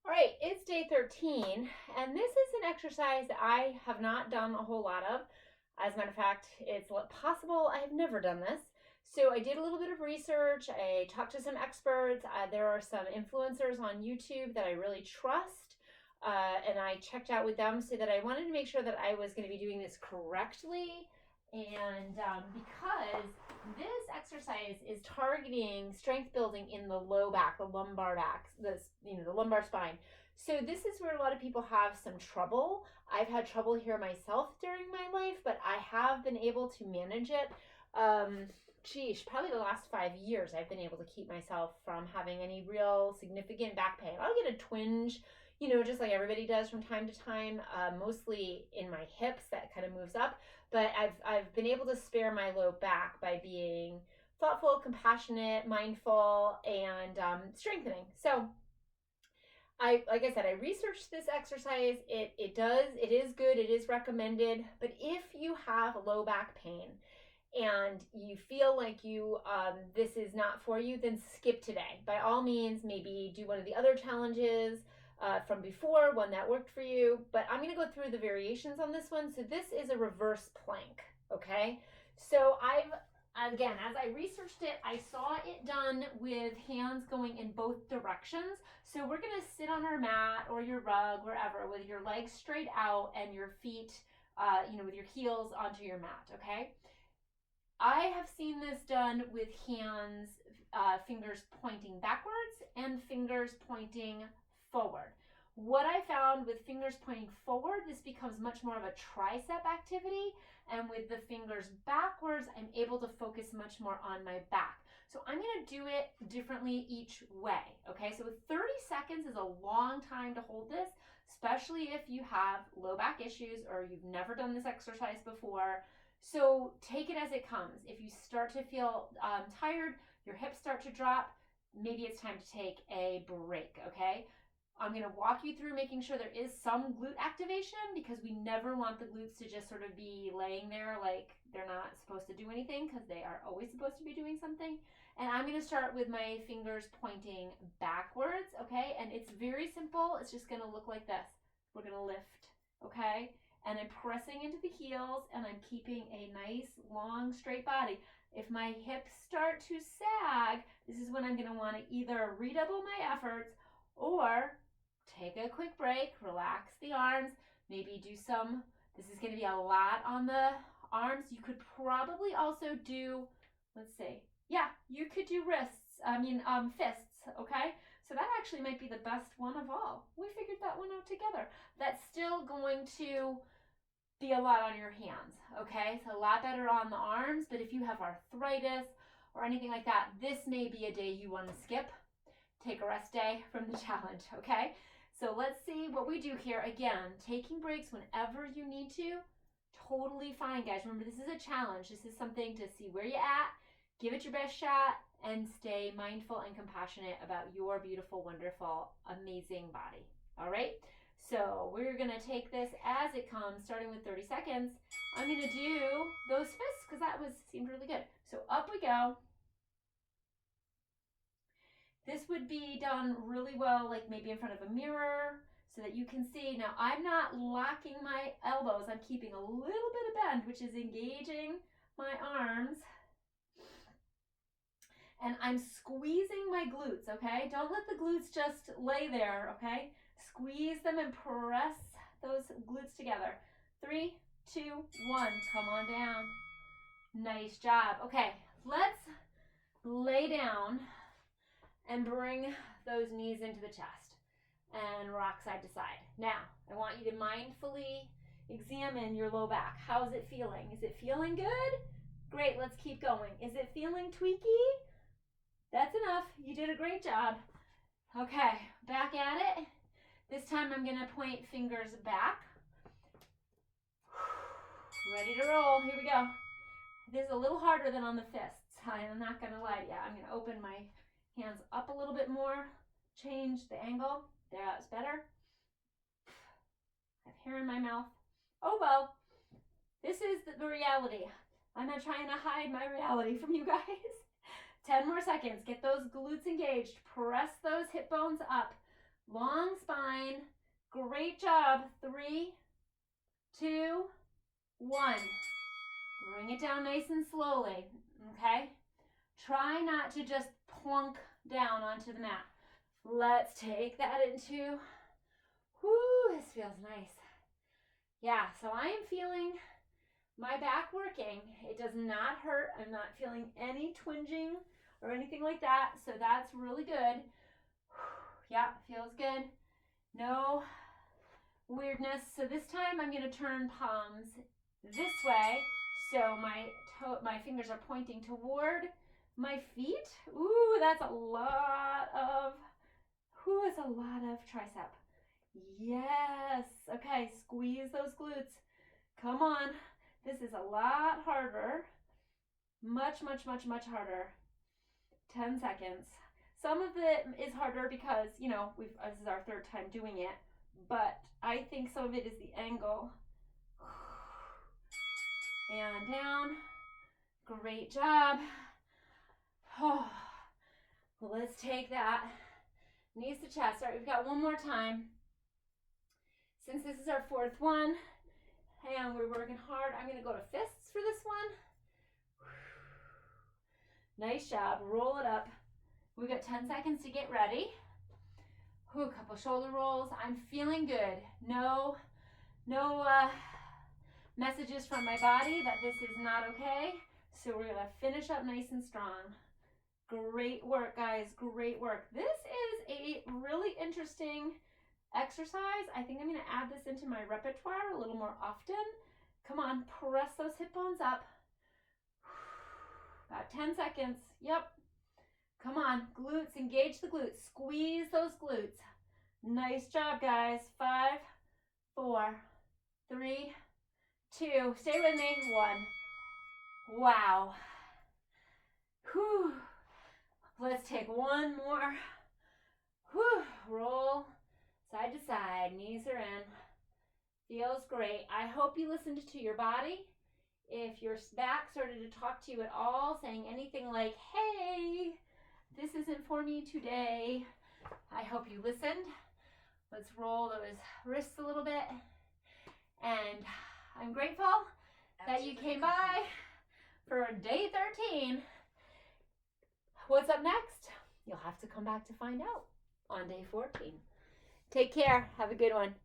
All right, it's day 13, and this is an exercise that I have not done a whole lot of. As a matter of fact, it's possible I have never done this. So I did a little bit of research. I talked to some experts. There are some influencers on YouTube that I really trust, and I checked out with them so that I wanted to make sure that I was going to be doing this correctly. And because this exercise is targeting strength building in the low back, the lumbar back, the lumbar spine. So this is where a lot of people have some trouble. I've had trouble here myself during my life, but I have been able to manage it. Probably the last 5 years, I've been able to keep myself from having any real significant back pain. I'll get a twinge, just like everybody does from time to time, mostly in my hips that kind of moves up. But I've been able to spare my low back by being thoughtful, compassionate, mindful, and strengthening. So like I said, I researched this exercise. It is good. It is recommended. But if you have low back pain and you feel like this is not for you, then skip today. By all means, maybe do one of the other challenges from before, one that worked for you. But I'm going to go through the variations on this one. So this is a reverse plank, okay? So again, as I researched it, I saw it done with hands going in both directions. So we're going to sit on our mat or your rug, wherever, with your legs straight out and your feet, with your heels onto your mat, okay? I have seen this done with hands, fingers pointing backwards and fingers pointing forward. What I found with fingers pointing forward, this becomes much more of a tricep activity. And with the fingers backwards, I'm able to focus much more on my back. So I'm going to do it differently each way. Okay, so 30 seconds is a long time to hold this, especially if you have low back issues or you've never done this exercise before. So take it as it comes. If you start to feel tired, your hips start to drop, maybe it's time to take a break, okay? I'm going to walk you through making sure there is some glute activation, because we never want the glutes to just sort of be laying there like they're not supposed to do anything, because they are always supposed to be doing something. And I'm going to start with my fingers pointing backwards, okay? And it's very simple. It's just going to look like this. We're going to lift, okay? And I'm pressing into the heels, and I'm keeping a nice, long, straight body. If my hips start to sag, this is when I'm going to want to either redouble my efforts or take a quick break, relax the arms, maybe do some, this is going to be a lot on the arms. You could probably also do, let's see, yeah, you could do fists, okay? So that actually might be the best one of all. We figured that one out together. That's still going to be a lot on your hands, okay? So a lot better on the arms, but if you have arthritis or anything like that, this may be a day you want to skip. Take a rest day from the challenge, okay? So let's see what we do here. Again, taking breaks whenever you need to, totally fine, guys. Remember, this is a challenge. This is something to see where you're at, give it your best shot, and stay mindful and compassionate about your beautiful, wonderful, amazing body, all right? So we're going to take this as it comes, starting with 30 seconds. I'm going to do those fists because seemed really good. So up we go. This would be done really well, like maybe in front of a mirror, so that you can see. Now, I'm not locking my elbows. I'm keeping a little bit of bend, which is engaging my arms. And I'm squeezing my glutes, okay? Don't let the glutes just lay there, okay? Squeeze them and press those glutes together. 3, 2, 1. Come on down. Nice job. Okay, let's lay down and bring those knees into the chest and rock side to side. Now, I want you to mindfully examine your low back. How is it feeling? Is it feeling good? Great, let's keep going. Is it feeling tweaky? That's enough. You did a great job. Okay, back at it. This time I'm going to point fingers back. Ready to roll. Here we go. This is a little harder than on the fists. I'm not going to lie to you. I'm going to open my hands up a little bit more, change the angle. There, that's better. I have hair in my mouth. Oh well, this is the reality. I'm not trying to hide my reality from you guys. 10 more seconds. Get those glutes engaged. Press those hip bones up. Long spine. Great job. 3, 2, 1. Bring it down nice and slowly, okay? Try not to just plunk down onto the mat. Let's take that into, whoo, this feels nice. Yeah, so I am feeling my back working. It does not hurt. I'm not feeling any twinging or anything like that, so that's really good. Yeah, feels good. No weirdness. So this time I'm going to turn palms this way, so my fingers are pointing toward my feet. Ooh, that's a lot of tricep. Yes. Okay, squeeze those glutes. Come on. This is a lot harder. Much, much, much, much harder. 10 seconds. Some of it is harder because, you know, this is our third time doing it, but I think some of it is the angle. And down. Great job. Oh, let's take that. Knees to chest. All right, we've got one more time. Since this is our fourth one, and we're working hard, I'm going to go to fists for this one. Nice job. Roll it up. We've got 10 seconds to get ready. Ooh, a couple shoulder rolls. I'm feeling good. No messages from my body that this is not okay. So we're gonna finish up nice and strong. Great work, guys. Great work. This is a really interesting exercise. I think I'm gonna add this into my repertoire a little more often. Come on, press those hip bones up. About 10 seconds. Yep. Come on, glutes, engage the glutes. Squeeze those glutes. Nice job, guys. 5, 4, 3, 2. Stay with me. 1. Wow. Whew. Let's take one more. Whew. Roll side to side. Knees are in. Feels great. I hope you listened to your body. If your back started to talk to you at all, saying anything like, hey, this isn't for me today, I hope you listened. Let's roll those wrists a little bit. And I'm grateful that you came by for day 13. What's up next? You'll have to come back to find out on day 14. Take care. Have a good one.